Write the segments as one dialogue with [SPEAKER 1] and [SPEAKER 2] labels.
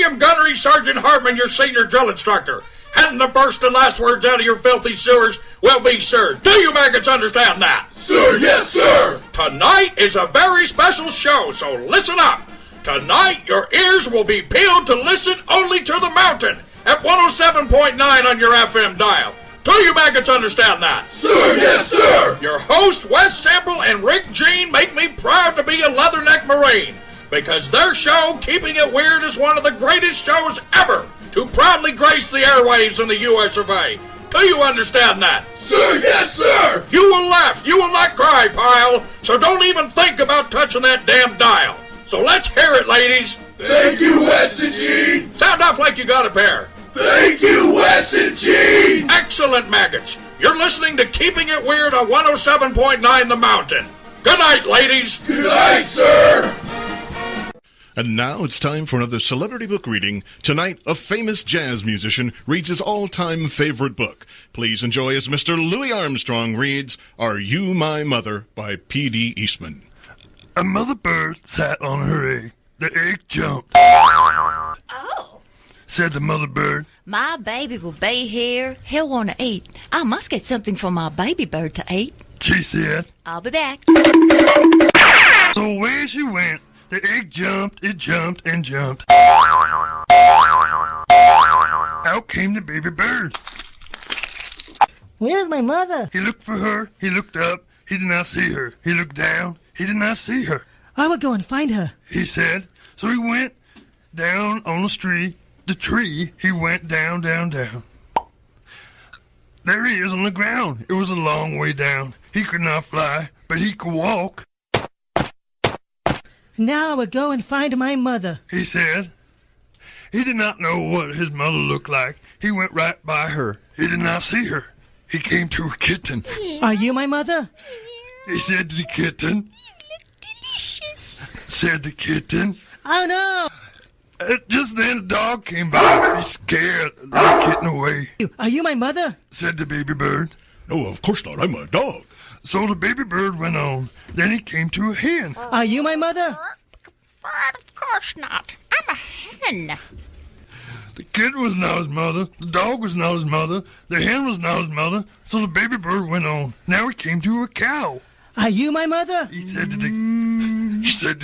[SPEAKER 1] am Gunnery Sergeant Hartman, your senior drill instructor. And the first and last words out of your filthy sewers will be, sir. Do you maggots understand that?
[SPEAKER 2] Sir, yes, sir.
[SPEAKER 1] Tonight is a very special show, so listen up. Tonight, your ears will be peeled to listen only to the mountain at 107.9 on your FM dial. Do you maggots understand that?
[SPEAKER 2] Sir, yes, sir.
[SPEAKER 1] Your host, Wes Sample and Rick Jean, make me proud to be a Leatherneck Marine because their show, Keeping It Weird, is one of the greatest shows ever to proudly grace the airwaves in the U.S. of A. Do you understand that?
[SPEAKER 2] Sir, yes, sir!
[SPEAKER 1] You will laugh, you will not cry, pile, so don't even think about touching that damn dial. So let's hear it, ladies.
[SPEAKER 2] Thank you, Wes and Gene.
[SPEAKER 1] Sound off like you got a pair.
[SPEAKER 2] Thank you, Wes and Gene.
[SPEAKER 1] Excellent, maggots. You're listening to Keeping It Weird on 107.9 The Mountain. Good night, ladies.
[SPEAKER 2] Good night, sir.
[SPEAKER 3] And now it's time for another celebrity book reading. Tonight, a famous jazz musician reads his all-time favorite book. Please enjoy as Mr. Louis Armstrong reads Are You My Mother by P.D. Eastman.
[SPEAKER 4] A mother bird sat on her egg. The egg jumped.
[SPEAKER 5] Oh.
[SPEAKER 4] Said the mother bird.
[SPEAKER 5] My baby will be here. He'll want to eat. I must get something for my baby bird to eat.
[SPEAKER 4] She said.
[SPEAKER 5] I'll be back.
[SPEAKER 4] So away she went. The egg jumped, it jumped, and jumped. Out came the baby bird.
[SPEAKER 6] Where's my mother?
[SPEAKER 4] He looked for her. He looked up. He did not see her. He looked down. He did not see her.
[SPEAKER 6] I will go and find her,
[SPEAKER 4] he said. So he went down on the tree. The tree, he went down, down, down. There he is on the ground. It was a long way down. He could not fly, but he could walk.
[SPEAKER 6] Now I will go and find my mother,
[SPEAKER 4] he said. He did not know what his mother looked like. He went right by her. He did not see her. He came to a kitten.
[SPEAKER 6] Are you my mother?
[SPEAKER 4] He said to the kitten.
[SPEAKER 5] You look delicious.
[SPEAKER 4] Said the kitten.
[SPEAKER 6] Oh no!
[SPEAKER 4] Just then a dog came by. He scared the little kitten away.
[SPEAKER 6] Are you my mother?
[SPEAKER 4] Said the baby bird.
[SPEAKER 3] No, of course not. I'm a dog.
[SPEAKER 4] So the baby bird went on. Then he came to a hen.
[SPEAKER 6] Are you my mother?
[SPEAKER 5] But of course not. I'm a hen.
[SPEAKER 4] The kitten was not his mother. The dog was not his mother. The hen was not his mother. So the baby bird went on. Now he came to a cow.
[SPEAKER 6] Are you my mother?
[SPEAKER 4] He said to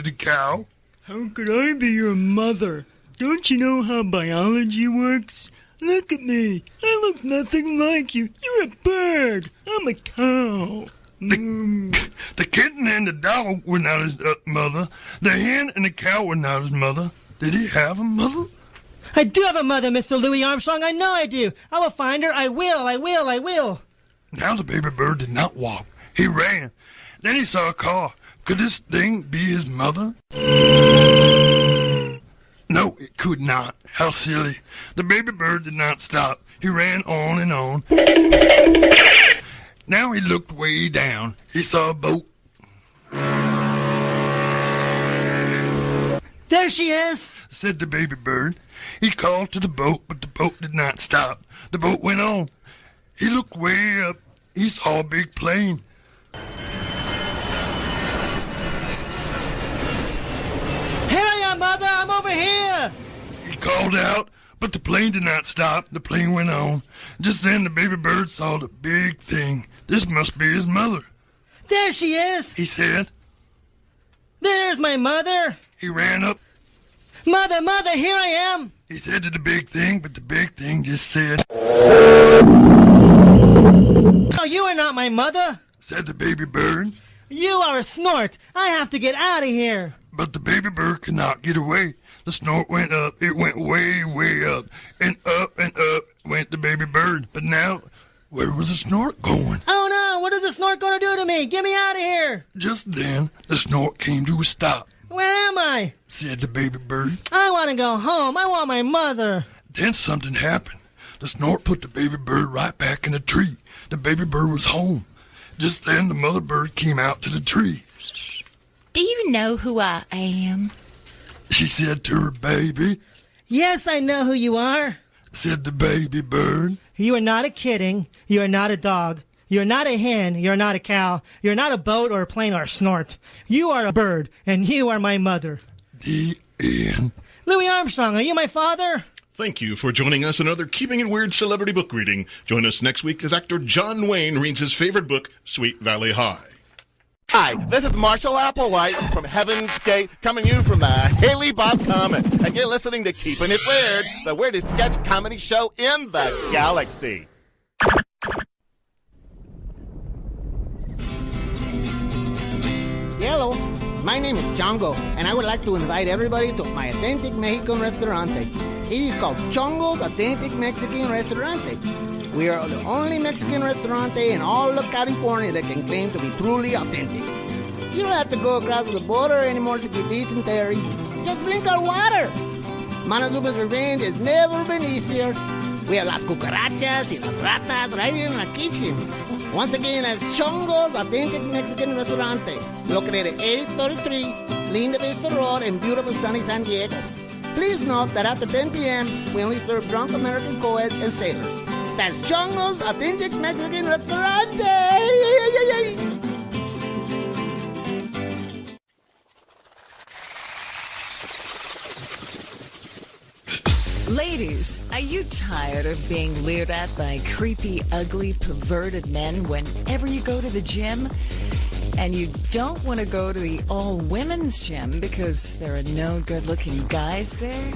[SPEAKER 4] the cow.
[SPEAKER 7] How could I be your mother? Don't you know how biology works? Look at me. I look nothing like you. You're a bird. I'm a cow.
[SPEAKER 4] The kitten and the dog were not his mother. The hen and the cow were not his mother. Did he have a mother?
[SPEAKER 6] I do have a mother, Mr. Louis Armstrong. I know I do. I will find her. I will.
[SPEAKER 4] Now the baby bird did not walk. He ran. Then he saw a car. Could this thing be his mother? No, it could not. How silly. The baby bird did not stop. He ran on and on. Now he looked way down. He saw a boat.
[SPEAKER 6] There she is,
[SPEAKER 4] said the baby bird. He called to the boat, but the boat did not stop. The boat went on. He looked way up. He saw a big plane.
[SPEAKER 6] Here I am, Mother. I'm over here.
[SPEAKER 4] He called out, but the plane did not stop. The plane went on. Just then the baby bird saw the big thing. This must be his mother.
[SPEAKER 6] There she is,
[SPEAKER 4] he said.
[SPEAKER 6] There's my mother.
[SPEAKER 4] He ran up.
[SPEAKER 6] Mother, here I am.
[SPEAKER 4] He said to the big thing, but the big thing just said,
[SPEAKER 6] Oh, you are not my mother,
[SPEAKER 4] said the baby bird.
[SPEAKER 6] You are a snort. I have to get out of here.
[SPEAKER 4] But the baby bird could not get away. The snort went up. It went way, way up. And up went the baby bird. But now, where was the snort going?
[SPEAKER 6] Oh no, what is the snort going to do to me? Get me out of here.
[SPEAKER 4] Just then, the snort came to a stop.
[SPEAKER 6] Where am I?
[SPEAKER 4] Said the baby bird.
[SPEAKER 6] I want to go home. I want my mother.
[SPEAKER 4] Then something happened. The snort put the baby bird right back in the tree. The baby bird was home. Just then, the mother bird came out to the tree.
[SPEAKER 5] Do you know who I am?
[SPEAKER 4] She said to her baby.
[SPEAKER 6] Yes, I know who you are,
[SPEAKER 4] said the baby bird.
[SPEAKER 6] You are not a kidding. You are not a dog. You're not a hen. You're not a cow. You're not a boat or a plane or a snort. You are a bird, and you are my mother.
[SPEAKER 4] The end.
[SPEAKER 6] Louis Armstrong, are you my father?
[SPEAKER 3] Thank you for joining us in another Keeping It Weird celebrity book reading. Join us next week as actor John Wayne reads his favorite book, Sweet Valley High.
[SPEAKER 8] Hi, this is Marshall Applewhite from Heaven's Gate, coming to you from the Haley Bob Comet, and you're listening to Keeping It Weird, the weirdest sketch comedy show in the galaxy.
[SPEAKER 9] Hello, my name is Chongo, and I would like to invite everybody to my authentic Mexican restaurante. It is called Chongo's Authentic Mexican Restaurante. We are the only Mexican restaurante in all of California that can claim to be truly authentic. You don't have to go across the border anymore to get dysentery. Just drink our water. Montezuma's Revenge has never been easier. We have las cucarachas y las ratas right here in the kitchen. Once again, as Chongo's Authentic Mexican Restaurante, located at 833 Linda Vista Road in beautiful sunny San Diego. Please note that after 10 p.m., we only serve drunk American co-eds and sailors. That's Chongo's Authentic Mexican Restaurante!
[SPEAKER 10] Ladies, are you tired of being leered at by creepy, ugly, perverted men whenever you go to the gym? And you don't want to go to the all-women's gym because there are no good-looking guys there?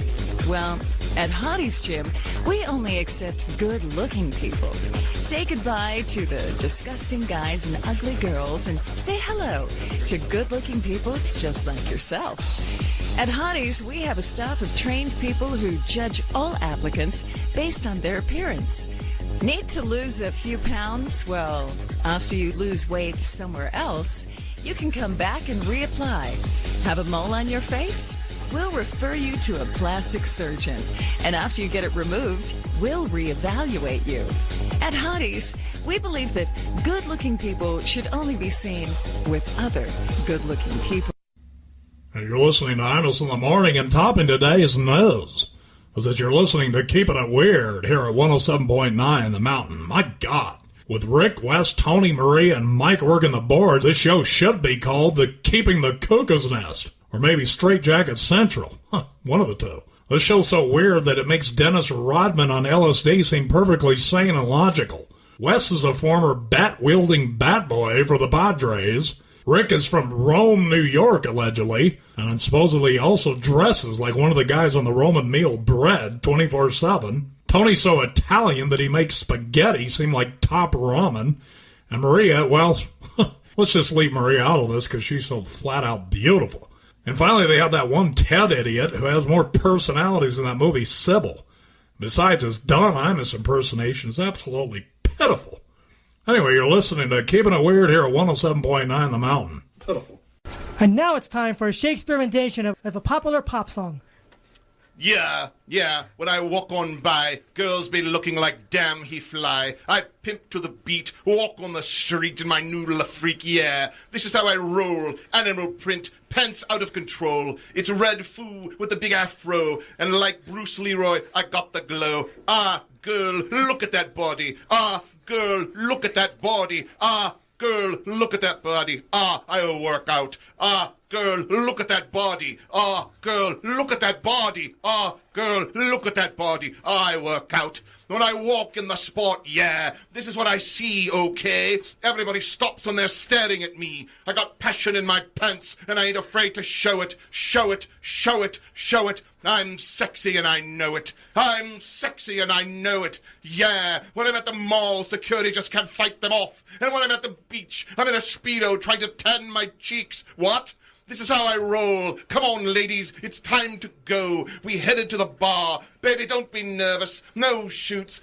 [SPEAKER 10] Well, at Hotties Gym, we only accept good-looking people. Say goodbye to the disgusting guys and ugly girls and say hello to good-looking people just like yourself. At Hotties, we have a staff of trained people who judge all applicants based on their appearance. Need to lose a few pounds? Well, after you lose weight somewhere else, you can come back and reapply. Have a mole on your face? We'll refer you to a plastic surgeon. And after you get it removed, we'll reevaluate you. At Hotties, we believe that good-looking people should only be seen with other good-looking people.
[SPEAKER 1] You're listening to Imus in the Morning, and topping today's news is that you're listening to Keeping It Weird here at 107.9 The Mountain. My God. With Rick, Wes, Tony, Marie, and Mike working the boards, this show should be called the Keeping the Cuckoo's Nest. Or maybe Straight Jacket Central. One of the two. This show's so weird that it makes Dennis Rodman on LSD seem perfectly sane and logical. Wes is a former bat-wielding bat boy for the Padres. Rick is from Rome, New York, allegedly, and supposedly also dresses like one of the guys on the Roman meal bread 24/7. Tony's so Italian that he makes spaghetti seem like top ramen. And Maria, well, let's just leave Maria out of this because she's so flat-out beautiful. And finally, they have that one Ted idiot who has more personalities than that movie Sybil. Besides, his Don Imus impersonation is absolutely pitiful. Anyway, you're listening to Keeping It Weird here at 107.9 The Mountain. Pitiful.
[SPEAKER 6] And now it's time for a Shakespeare rendition of a popular pop song.
[SPEAKER 3] Yeah, when I walk on by, girls be looking like damn he fly. I pimp to the beat, walk on the street in my noodle of freak, yeah. This is how I roll, animal print, pants out of control. It's red foo with the big afro, and like Bruce Leroy, I got the glow. Ah, girl, look at that body. Ah, girl, look at that body. Ah, girl, look at that body. Ah, I'll work out. Ah, girl, look at that body. Ah, girl, look at that body. Ah, girl, look at that body. Ah, I work out. When I walk in the sport, yeah, this is what I see, okay? Everybody stops and they're staring at me. I got passion in my pants, and I ain't afraid to show it, show it, show it, show it. I'm sexy and I know it. I'm sexy and I know it. Yeah, when I'm at the mall, security just can't fight them off. And when I'm at the beach, I'm in a Speedo trying to tan my cheeks. What? This is how I roll. Come on, ladies, it's time to go. We headed to the bar. Baby, don't be nervous. No shoes,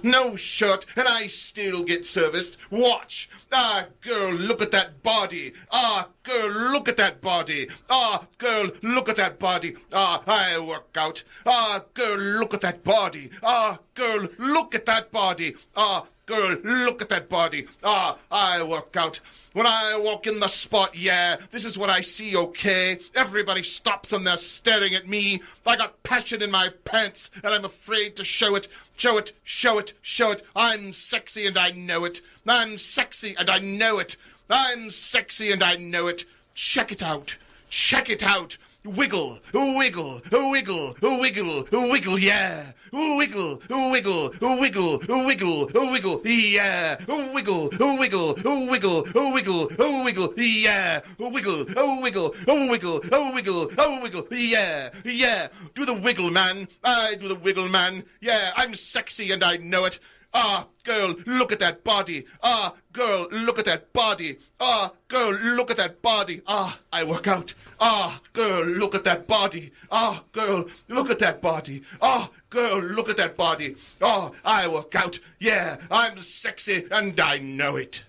[SPEAKER 3] no shirt, and I still get serviced. Watch. Ah, girl, look at that body. Ah, girl, look at that body. Ah, girl, look at that body. Ah, I work out. Ah, girl, look at that body. Ah, girl, look at that body. Ah, girl, look at that body. Ah, I work out. When I walk in the spot, yeah, this is what I see, okay? Everybody stops and they're staring at me. I got passion in my pants, and I'm afraid to show it. Show it, show it, show it. I'm sexy and I know it. I'm sexy and I know it. I'm sexy and I know it. Check it out. Check it out. Wiggle, wiggle, wiggle, wiggle, wiggle, yeah. Wiggle, wiggle, wiggle, wiggle, wiggle, yeah. Wiggle, wiggle, wiggle, wiggle, wiggle, yeah. Wiggle, wiggle, wiggle, wiggle, wiggle, yeah, yeah. Do the wiggle, man. I do the wiggle, man. Yeah, I'm sexy and I know it. Ah, girl, look at that body. Ah, girl, look at that body. Ah, girl, look at that body. Ah, I work out. Ah, girl, look at that body. Ah, girl, look at that body. Ah, girl, look at that body. Ah, I work out. Yeah, I'm sexy and I know it.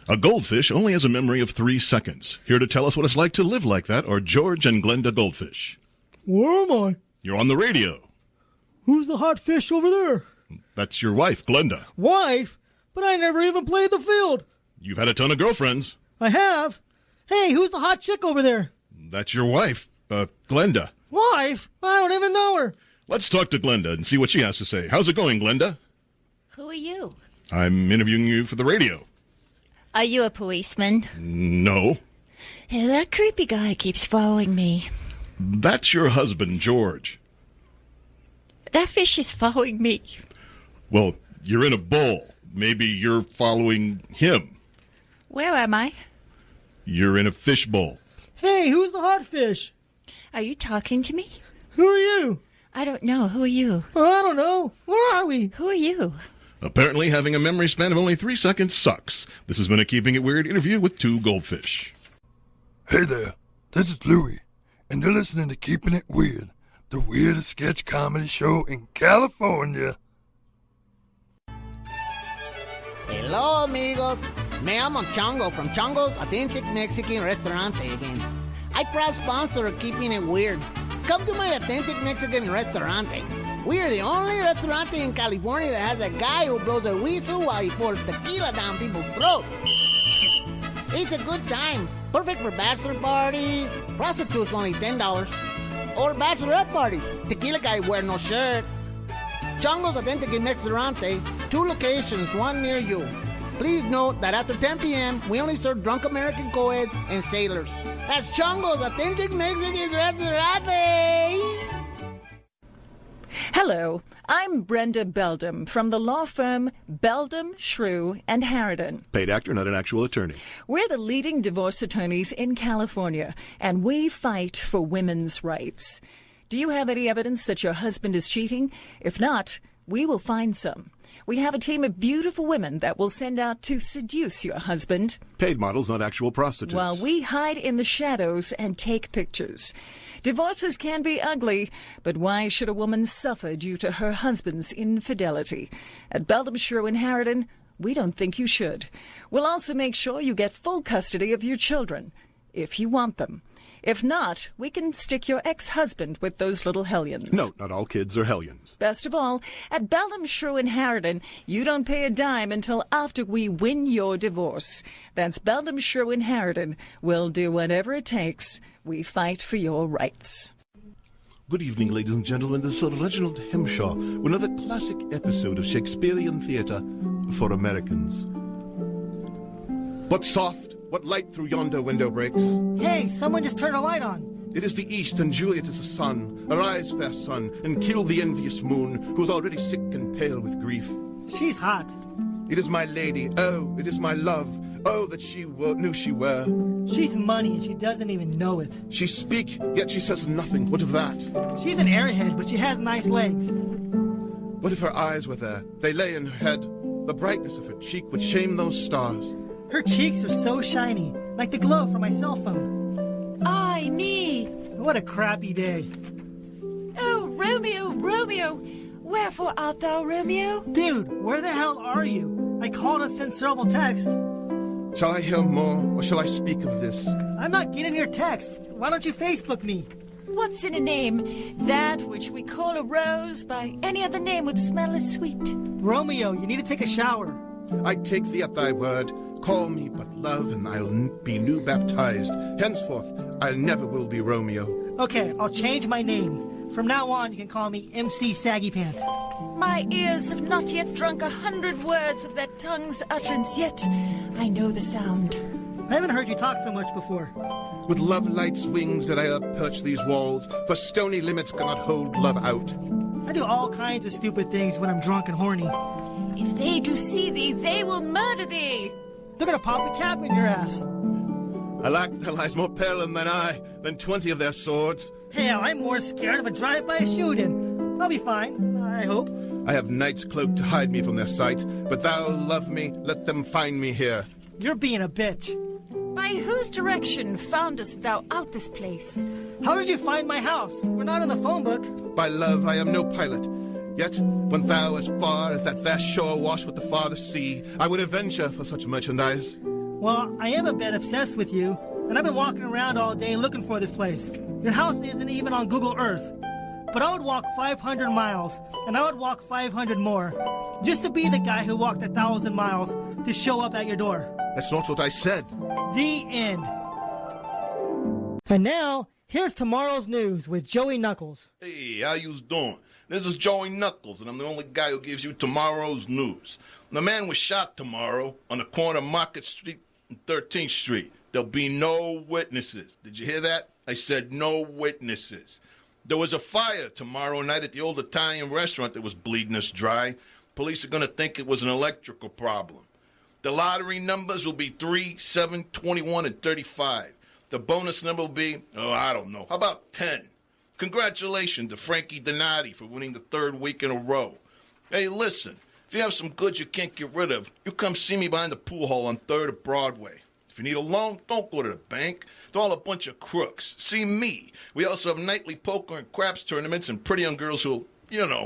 [SPEAKER 3] A goldfish only has a memory of 3 seconds. Here to tell us what it's like to live like that are George and Glenda Goldfish.
[SPEAKER 7] Where am I?
[SPEAKER 3] You're on the radio.
[SPEAKER 7] Who's the hot fish over there?
[SPEAKER 3] That's your wife, Glenda.
[SPEAKER 7] Wife? But I never even played the field.
[SPEAKER 3] You've had a ton of girlfriends.
[SPEAKER 7] I have. Hey, who's the hot chick over there?
[SPEAKER 3] That's your wife, Glenda.
[SPEAKER 7] Wife? I don't even know her.
[SPEAKER 3] Let's talk to Glenda and see what she has to say. How's it going, Glenda?
[SPEAKER 5] Who are you?
[SPEAKER 3] I'm interviewing you for the radio.
[SPEAKER 5] Are you a policeman?
[SPEAKER 3] No.
[SPEAKER 5] Yeah, that creepy guy keeps following me.
[SPEAKER 3] That's your husband, George.
[SPEAKER 5] That fish is following me.
[SPEAKER 3] Well, you're in a bowl. Maybe you're following him.
[SPEAKER 5] Where am I?
[SPEAKER 3] You're in a fish bowl.
[SPEAKER 7] Hey, who's the hot fish?
[SPEAKER 5] Are you talking to me?
[SPEAKER 7] Who are you?
[SPEAKER 5] I don't know. Who are you?
[SPEAKER 7] I don't know. Where are we?
[SPEAKER 5] Who are you?
[SPEAKER 3] Apparently, having a memory span of only 3 seconds sucks. This has been a Keeping It Weird interview with 2 goldfish.
[SPEAKER 4] Hey there, this is Louie, and you're listening to Keeping It Weird, the weirdest sketch comedy show in California.
[SPEAKER 9] Hello, amigos. Me llamo Chongo from Chongo's Authentic Mexican Restaurante again. I proud sponsor of Keeping It Weird. Come to my Authentic Mexican Restaurante. We are the only restaurant in California that has a guy who blows a whistle while he pours tequila down people's throats. It's a good time. Perfect for bachelor parties. Prostitutes only $10. Or bachelorette parties. Tequila guy wear no shirt. Chongo's Authentic Restaurante, 2 locations, 1 near you. Please note that after 10 p.m., we only serve drunk American co-eds and sailors. That's Chongo's Authentic Mexican Restaurante.
[SPEAKER 10] Hello, I'm Brenda Beldam from the law firm Beldam, Shrew, and Harridan.
[SPEAKER 11] Paid actor, not an actual attorney.
[SPEAKER 10] We're the leading divorce attorneys in California, and we fight for women's rights. Do you have any evidence that your husband is cheating? If not, we will find some. We have a team of beautiful women that will send out to seduce your husband.
[SPEAKER 11] Paid models, not actual prostitutes.
[SPEAKER 10] While we hide in the shadows and take pictures. Divorces can be ugly, but why should a woman suffer due to her husband's infidelity? At Beldam, Shrew, and Harridan, we don't think you should. We'll also make sure you get full custody of your children, if you want them. If not, we can stick your ex-husband with those little hellions.
[SPEAKER 11] No, not all kids are hellions.
[SPEAKER 10] Best of all, at Beldam, Shrew, and Harridan, you don't pay a dime until after we win your divorce. That's Beldam, Shrew, and Harridan. We'll do whatever it takes. We fight for your rights.
[SPEAKER 11] Good evening, ladies and gentlemen. This is Reginald Hemshaw with another classic episode of Shakespearean theatre for Americans. What soft, what light through yonder window breaks?
[SPEAKER 6] Hey, someone just turned a light on.
[SPEAKER 11] It is the east, and Juliet is the sun. Arise, fair sun, and kill the envious moon, who is already sick and pale with grief.
[SPEAKER 6] She's hot.
[SPEAKER 11] It is my lady, oh, it is my love. Oh, that she knew she were.
[SPEAKER 6] She's money and she doesn't even know it.
[SPEAKER 11] She speak, yet she says nothing. What of that?
[SPEAKER 6] She's an airhead, but she has nice legs.
[SPEAKER 11] What if her eyes were there? They lay in her head. The brightness of her cheek would shame those stars.
[SPEAKER 6] Her cheeks are so shiny, like the glow from my cell phone.
[SPEAKER 5] Ay, me.
[SPEAKER 6] What a crappy day.
[SPEAKER 5] Oh, Romeo, Romeo. Wherefore art thou, Romeo?
[SPEAKER 6] Dude, where the hell are you? I called and sent several texts.
[SPEAKER 11] Shall I hear more, or shall I speak of this?
[SPEAKER 6] I'm not getting your text. Why don't you Facebook me?
[SPEAKER 5] What's in a name? That which we call a rose by any other name would smell as sweet.
[SPEAKER 6] Romeo, you need to take a shower.
[SPEAKER 11] I take thee at thy word. Call me but love, and I'll be new baptized. Henceforth, I never will be Romeo.
[SPEAKER 6] Okay, I'll change my name. From now on, you can call me MC Saggy Pants.
[SPEAKER 5] My ears have not yet drunk 100 words of that tongue's utterance, yet I know the sound.
[SPEAKER 6] I haven't heard you talk so much before.
[SPEAKER 11] With love light's wings did I upperch these walls, for stony limits cannot hold love out.
[SPEAKER 6] I do all kinds of stupid things when I'm drunk and horny.
[SPEAKER 5] If they do see thee, they will murder thee.
[SPEAKER 6] They're gonna pop a cap in your ass.
[SPEAKER 11] Alack, there lies more peril than 20 of their swords.
[SPEAKER 6] Hell, I'm more scared of a drive-by shooting. I'll be fine, I hope.
[SPEAKER 11] I have nights cloaked to hide me from their sight, but thou love me, let them find me here.
[SPEAKER 6] You're being a bitch.
[SPEAKER 5] By whose direction foundest thou out this place?
[SPEAKER 6] How did you find my house? We're not in the phone book.
[SPEAKER 11] By love I am no pilot. Yet, when thou as far as that vast shore washed with the farthest sea, I would avenge her for such merchandise.
[SPEAKER 6] Well, I am a bit obsessed with you, and I've been walking around all day looking for this place. Your house isn't even on Google Earth. But I would walk 500 miles, and I would walk 500 more, just to be the guy who walked 1,000 miles to show up at your door.
[SPEAKER 11] That's not what I said.
[SPEAKER 6] The end. And now, here's tomorrow's news with Joey Knuckles.
[SPEAKER 3] Hey, how yous doing? This is Joey Knuckles, and I'm the only guy who gives you tomorrow's news. The man was shot tomorrow on the corner of Market Street and 13th Street. There'll be no witnesses. Did you hear that? I said no witnesses. There was a fire tomorrow night at the old Italian restaurant that was bleeding us dry. Police are going to think it was an electrical problem. The lottery numbers will be 3, 7, 21, and 35. The bonus number will be, I don't know, how about 10? Congratulations to Frankie Donati for winning the 3rd week in a row. Hey, listen, if you have some goods you can't get rid of, you come see me behind the pool hall on 3rd of Broadway. If you need a loan, don't go to the bank. They're all a bunch of crooks. See me. We also have nightly poker and craps tournaments and pretty young girls who'll,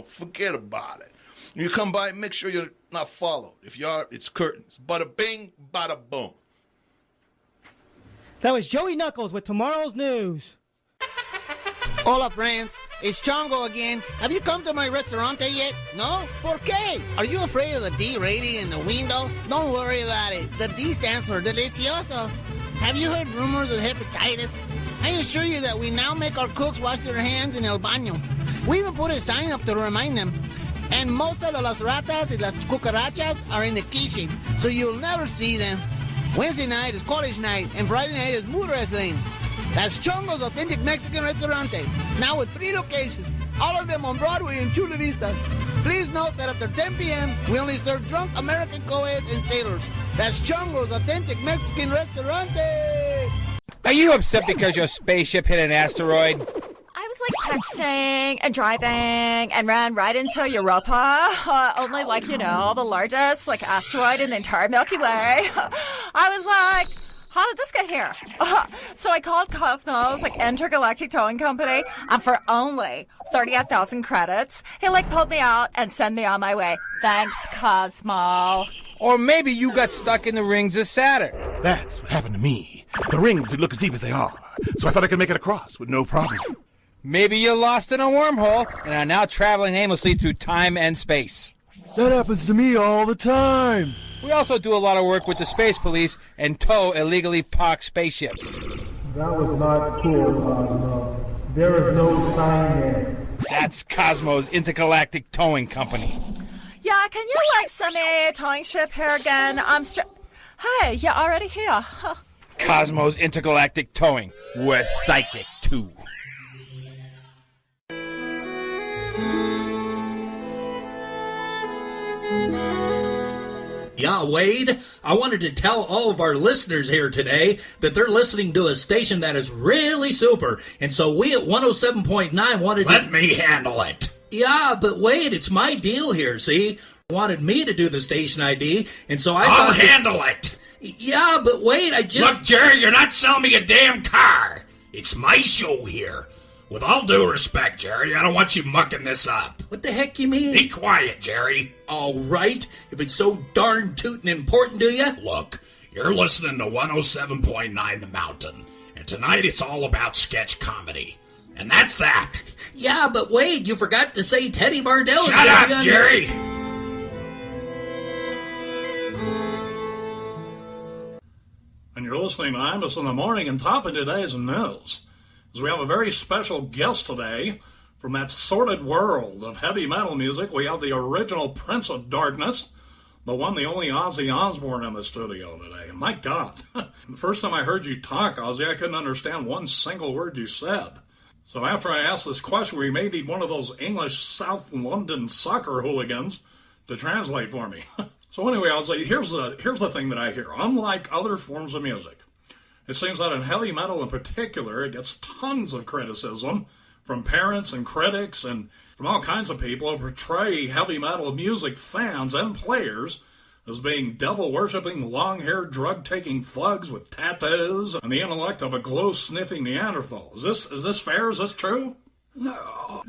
[SPEAKER 3] forget about it. When you come by, make sure you're not followed. If you are, it's curtains. Bada bing, bada boom.
[SPEAKER 6] That was Joey Knuckles with tomorrow's news.
[SPEAKER 9] Hola, friends. It's Chongo again. Have you come to my restaurante yet? No? ¿Por qué? Are you afraid of the D rating in the window? Don't worry about it. The D stands for delicioso. Have you heard rumors of hepatitis? I assure you that we now make our cooks wash their hands in el baño. We even put a sign up to remind them. And most of las ratas y las cucarachas are in the kitchen, so you'll never see them. Wednesday night is college night, and Friday night is mood wrestling. That's Chongo's Authentic Mexican Restaurante, now with 3 locations, all of them on Broadway and Chula Vista. Please note that after 10 p.m., we only serve drunk American co-eds and sailors. That's Chongo's Authentic Mexican Restaurante.
[SPEAKER 12] Are you upset because your spaceship hit an asteroid?
[SPEAKER 5] I was like texting and driving and ran right into Europa, only the largest asteroid in the entire Milky Way. I was like, how did this get here? So I called Cosmo, intergalactic towing company, and for only 38,000 credits, he pulled me out and sent me on my way. Thanks, Cosmo.
[SPEAKER 12] Or maybe you got stuck in the rings of Saturn.
[SPEAKER 11] That's what happened to me. The rings look as deep as they are, so I thought I could make it across with no problem.
[SPEAKER 12] Maybe you're lost in a wormhole and are now traveling aimlessly through time and space.
[SPEAKER 7] That happens to me all the time.
[SPEAKER 12] We also do a lot of work with the space police and tow illegally parked spaceships.
[SPEAKER 13] That was not cool, Cosmo. There is no sign there.
[SPEAKER 12] That's Cosmo's Intergalactic Towing Company.
[SPEAKER 5] Yeah, can you send me a towing ship here again? Hey, you're already here. Huh.
[SPEAKER 12] Cosmo's Intergalactic Towing. We're psychic, too.
[SPEAKER 1] Yeah, Wade, I wanted to tell all of our listeners here today that they're listening to a station that is really super, and so we at 107.9 wanted Let me handle it. Yeah, but Wade, it's my deal here, see? Wanted me to do the station ID, and so I'll handle it. Yeah, but Wade, Look, Jerry, you're not selling me a damn car. It's my show here. With all due respect, Jerry, I don't want you mucking this up. What the heck you mean? Be quiet, Jerry. All right, if it's so darn tootin' important to you. Look, you're listening to 107.9 The Mountain, and tonight it's all about sketch comedy. And that's that. Yeah, but Wade, you forgot to say Teddy Vardell. Shut up, Jerry! And you're listening to Imus in the Morning, and top of today's news is we have a very special guest today from that sordid world of heavy metal music. We have the original Prince of Darkness, the one, the only Ozzy Osbourne in the studio today. My God. The first time I heard you talk, Ozzy, I couldn't understand one single word you said. So after I asked this question, we may need one of those English South London soccer hooligans to translate for me. So anyway, Ozzy, here's the thing that I hear. Unlike other forms of music, it seems that in heavy metal in particular, it gets tons of criticism from parents and critics and from all kinds of people who portray heavy metal music fans and players as being devil-worshipping, long-haired, drug-taking thugs with tattoos and the intellect of a glow-sniffing Neanderthal. Is this fair? Is this true?
[SPEAKER 2] No. I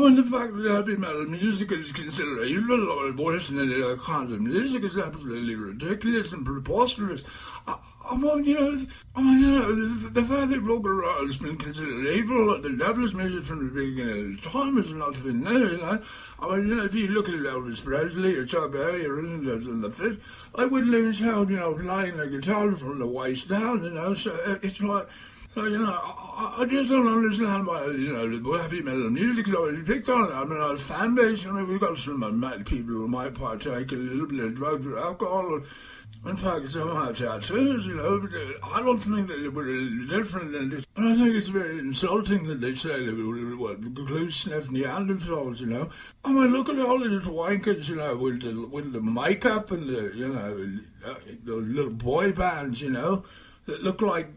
[SPEAKER 2] mean, the fact that heavy metal music is considered a lot worse than any other kind of music is absolutely ridiculous and preposterous. The fact that rock and roll has been considered evil, the devil's music from the beginning of time is not been there, if you look at Elvis Presley or Chuck Berry or anything the Fifth, I wouldn't even sound, playing the guitar from the waist down, so it's like, I just don't understand why, the heavy metal music is always picked on. I mean, our fan base, we've got some mad people who might partake a little bit of drugs or alcohol. In fact, some have tattoos, but I don't think that it would be different than this. And I think it's very insulting that they say that glue sniff Neanderthals, I mean, look at all of these wankers, with the makeup and the little boy bands, that look like,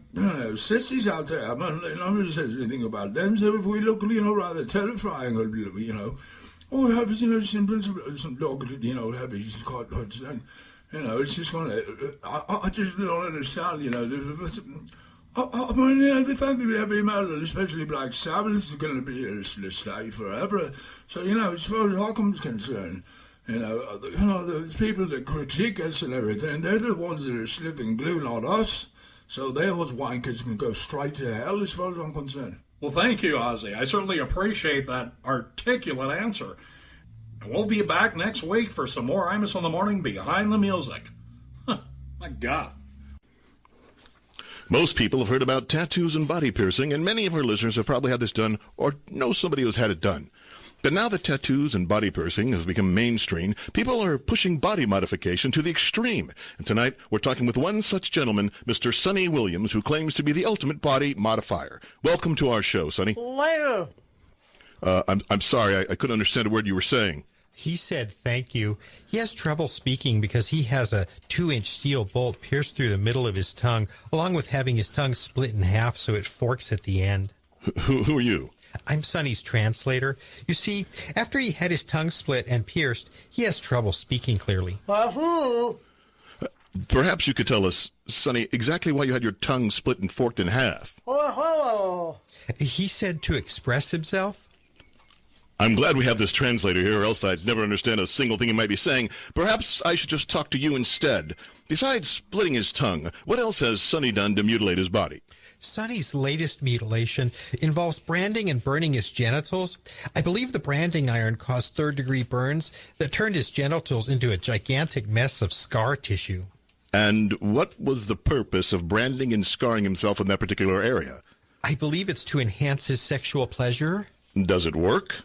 [SPEAKER 2] sissies out there. I mean, nobody says anything about them, so if we look, rather terrifying, we have, some dogs, have these quite it's just going to... I just don't understand, I mean, the fact that heavy metal, especially Black Sabbath, is going to be here to stay forever. So, as far as I'm concerned, the people that critique us and everything, they're the ones that are sniffing glue, not us. So those wankers can go straight to hell as far as I'm concerned.
[SPEAKER 1] Well, thank you, Ozzy. I certainly appreciate that articulate answer. And we'll be back next week for some more Imus in the Morning Behind the Music. My God.
[SPEAKER 3] Most people have heard about tattoos and body piercing, and many of our listeners have probably had this done or know somebody who's had it done. But now that tattoos and body piercing have become mainstream, people are pushing body modification to the extreme. And tonight, we're talking with one such gentleman, Mr. Sonny Williams, who claims to be the ultimate body modifier. Welcome to our show, Sonny.
[SPEAKER 14] Hello.
[SPEAKER 3] I'm sorry, I couldn't understand a word you were saying.
[SPEAKER 14] He said thank you. He has trouble speaking because he has a 2-inch steel bolt pierced through the middle of his tongue, along with having his tongue split in half so it forks at the end.
[SPEAKER 3] Who are you?
[SPEAKER 14] I'm Sonny's translator. You see, after he had his tongue split and pierced, he has trouble speaking clearly.
[SPEAKER 3] Perhaps you could tell us, Sonny, exactly why you had your tongue split and forked in half.
[SPEAKER 14] He said to express himself.
[SPEAKER 3] I'm glad we have this translator here, or else I'd never understand a single thing he might be saying. Perhaps I should just talk to you instead. Besides splitting his tongue, what else has Sonny done to mutilate his body?
[SPEAKER 14] Sonny's latest mutilation involves branding and burning his genitals. I believe the branding iron caused third-degree burns that turned his genitals into a gigantic mess of scar tissue.
[SPEAKER 3] And what was the purpose of branding and scarring himself in that particular area?
[SPEAKER 14] I believe it's to enhance his sexual pleasure.
[SPEAKER 3] Does it work?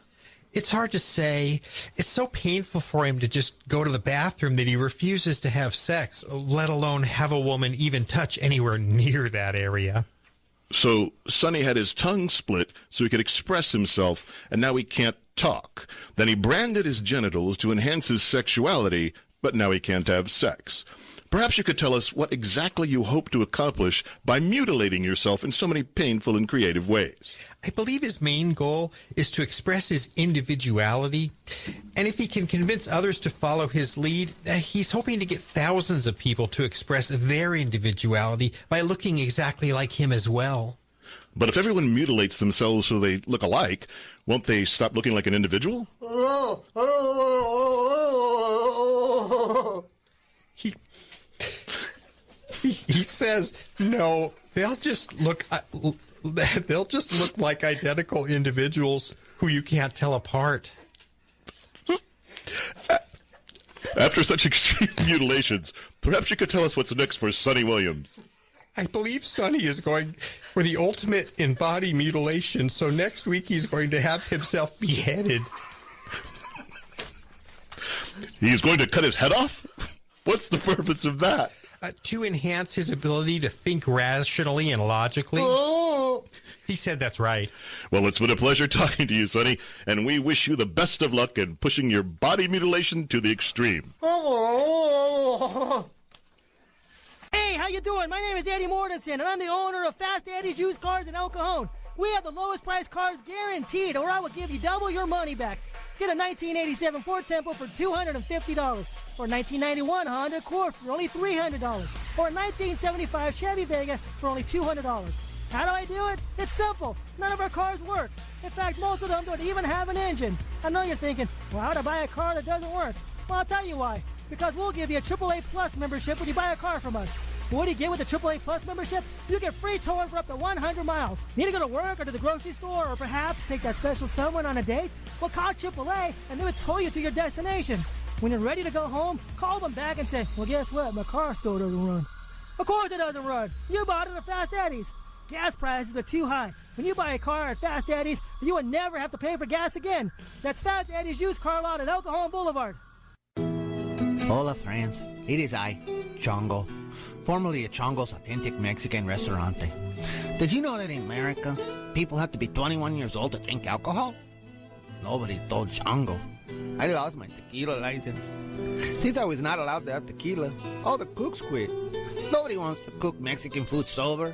[SPEAKER 14] It's hard to say. It's so painful for him to just go to the bathroom that he refuses to have sex, let alone have a woman even touch anywhere near that area.
[SPEAKER 3] So Sonny had his tongue split so he could express himself, and now he can't talk. Then he branded his genitals to enhance his sexuality, but now he can't have sex. Perhaps you could tell us what exactly you hope to accomplish by mutilating yourself in so many painful and creative ways.
[SPEAKER 14] I believe his main goal is to express his individuality, and if he can convince others to follow his lead, he's hoping to get thousands of people to express their individuality by looking exactly like him as well.
[SPEAKER 3] But if everyone mutilates themselves so they look alike, won't they stop looking like an individual?
[SPEAKER 14] He says, no, they'll just look like identical individuals who you can't tell apart.
[SPEAKER 3] After such extreme mutilations, perhaps you could tell us what's next for Sonny Williams.
[SPEAKER 14] I believe Sonny is going for the ultimate in body mutilation, so next week he's going to have himself beheaded.
[SPEAKER 3] He's going to cut his head off?
[SPEAKER 11] What's the purpose of that?
[SPEAKER 14] To enhance his ability to think rationally and logically.
[SPEAKER 11] Oh.
[SPEAKER 14] He said that's right.
[SPEAKER 11] Well, it's been a pleasure talking to you, Sonny, and we wish you the best of luck in pushing your body mutilation to the extreme.
[SPEAKER 6] Hey, how you doing? My name is Eddie Mortensen, and I'm the owner of Fast Eddie's Used Cars in El Cajon. We have the lowest price cars guaranteed, or I will give you double your money back. Get a 1987 Ford Tempo for $250, or a 1991 Honda Accord for only $300, or a 1975 Chevy Vega for only $200. How do I do it? It's simple. None of our cars work. In fact, most of them don't even have an engine. I know you're thinking, well, how to buy a car that doesn't work? Well, I'll tell you why. Because we'll give you a AAA Plus membership when you buy a car from us. What do you get with a AAA Plus membership? You get free towing for up to 100 miles. Need to go to work or to the grocery store, or perhaps take that special someone on a date? Well, call AAA and they will tow you to your destination. When you're ready to go home, call them back and say, well, guess what? My car still doesn't run. Of course it doesn't run. You bought it at Fast Eddie's. Gas prices are too high. When you buy a car at Fast Eddie's, you will never have to pay for gas again. That's Fast Eddie's Used Car Lot at El Cajon Boulevard.
[SPEAKER 9] Hola, friends. It is I, Chongo, formerly of Chongo's Authentic Mexican Restaurante. Did you know that in America, people have to be 21 years old to drink alcohol? Nobody told Chongo. I lost my tequila license. Since I was not allowed to have tequila, all the cooks quit. Nobody wants to cook Mexican food sober.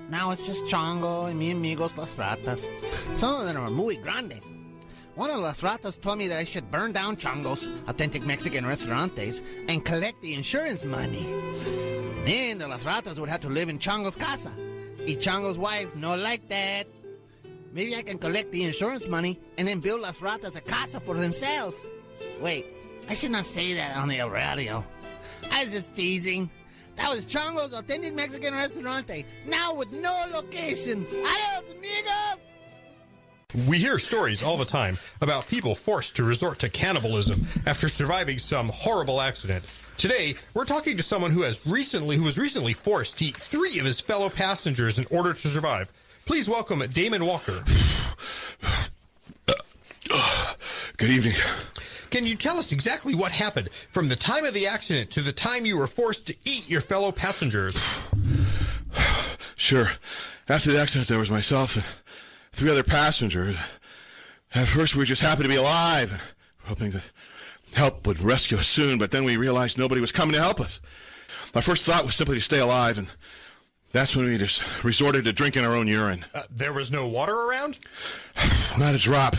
[SPEAKER 9] Now it's just Chongo and mi amigos Las Ratas. Some of them are muy grande. One of Las Ratas told me that I should burn down Chongo's Authentic Mexican Restaurantes and collect the insurance money. Then the Las Ratas would have to live in Chongo's casa. Y Chongo's wife no like that. Maybe I can collect the insurance money and then build Las Ratas a casa for themselves. Wait, I should not say that on the radio. I was just teasing. That was Chongo's Authentic Mexican Restaurante, now with no locations. Adios, amigos!
[SPEAKER 14] We hear stories all the time about people forced to resort to cannibalism after surviving some horrible accident. Today, we're talking to someone who was recently forced to eat 3 of his fellow passengers in order to survive. Please welcome Damon Walker.
[SPEAKER 3] Good evening.
[SPEAKER 14] Can you tell us exactly what happened from the time of the accident to the time you were forced to eat your fellow passengers?
[SPEAKER 3] Sure. After the accident, there was myself and 3 other passengers. At first, we were just happy to be alive, hoping that help would rescue us soon, but then we realized nobody was coming to help us. Our first thought was simply to stay alive, and that's when we just resorted to drinking our own urine.
[SPEAKER 14] There was no water around?
[SPEAKER 3] Not a drop.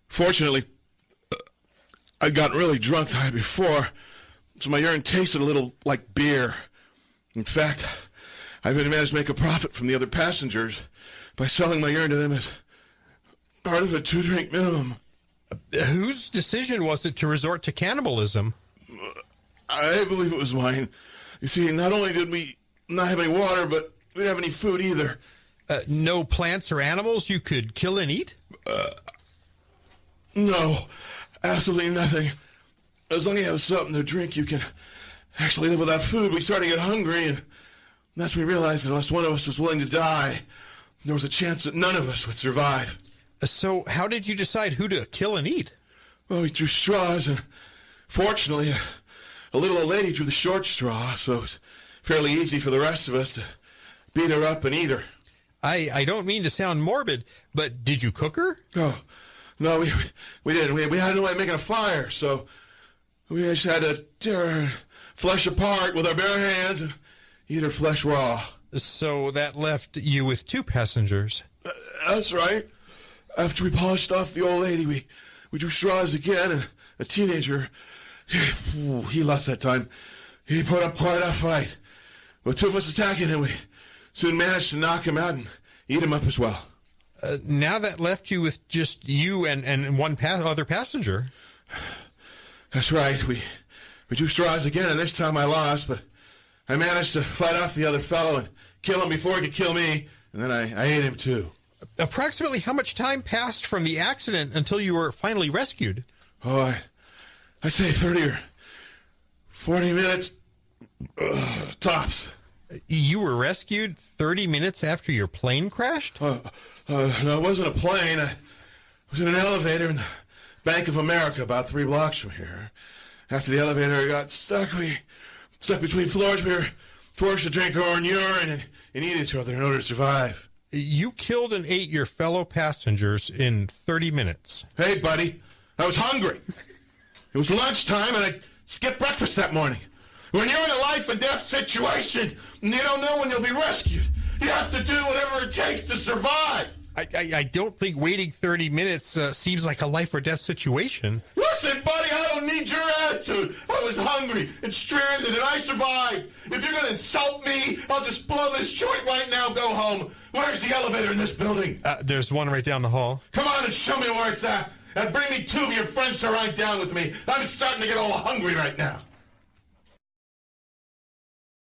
[SPEAKER 3] Fortunately, I'd gotten really drunk the night before, so my urine tasted a little like beer. In fact, I even managed to make a profit from the other passengers by selling my urine to them as part of a 2-drink minimum.
[SPEAKER 14] Whose decision was it to resort to cannibalism?
[SPEAKER 3] I believe it was mine. You see, not only did we not have any water, but we didn't have any food either.
[SPEAKER 14] No plants or animals you could kill and eat?
[SPEAKER 3] No, absolutely nothing. As long as you have something to drink, you can actually live without food. We started to get hungry, and that's when we realized that unless one of us was willing to die, there was a chance that none of us would survive.
[SPEAKER 14] So how did you decide who to kill and eat?
[SPEAKER 3] Well, we drew straws, and fortunately, a little old lady drew the short straw, so it was fairly easy for the rest of us to beat her up and eat her.
[SPEAKER 14] I don't mean to sound morbid, but did you cook her?
[SPEAKER 3] Oh, no, we didn't. We had no way of making a fire, so we just had to tear her flesh apart with our bare hands and eat her flesh raw.
[SPEAKER 14] So that left you with 2 passengers.
[SPEAKER 3] That's right. After we polished off the old lady, we drew straws again, and a teenager, he lost that time. He put up quite a fight. With 2 of us attacking him, we soon managed to knock him out and eat him up as well.
[SPEAKER 14] Now that left you with just you and one other passenger.
[SPEAKER 3] That's right. We drew straws again, and this time I lost, but I managed to fight off the other fellow and kill him before he could kill me, and then I ate him too.
[SPEAKER 14] Approximately how much time passed from the accident until you were finally rescued?
[SPEAKER 3] Oh, I'd say 30 or 40 minutes, tops.
[SPEAKER 14] You were rescued 30 minutes after your plane crashed?
[SPEAKER 3] No, it wasn't a plane. I was in an elevator in the Bank of America about 3 blocks from here.
[SPEAKER 11] After the elevator got stuck, we stuck between floors. We were forced to drink our own urine and eat each other in order to survive.
[SPEAKER 15] You killed and ate your fellow passengers in 30 minutes.
[SPEAKER 11] Hey, buddy, I was hungry. It was lunchtime, and I skipped breakfast that morning. When you're in a life and death situation, and you don't know when you'll be rescued, you have to do whatever it takes to survive.
[SPEAKER 15] I don't think waiting 30 minutes seems like a life or death situation.
[SPEAKER 11] Listen, buddy, I don't need your attitude. I was hungry and stranded, and I survived. If you're going to insult me, I'll just blow this joint right now and go home. Where's the elevator in this building?
[SPEAKER 15] There's one right down the hall.
[SPEAKER 11] Come on and show me where it's at. And bring me 2 of your friends to ride down with me. I'm starting to get all hungry right now.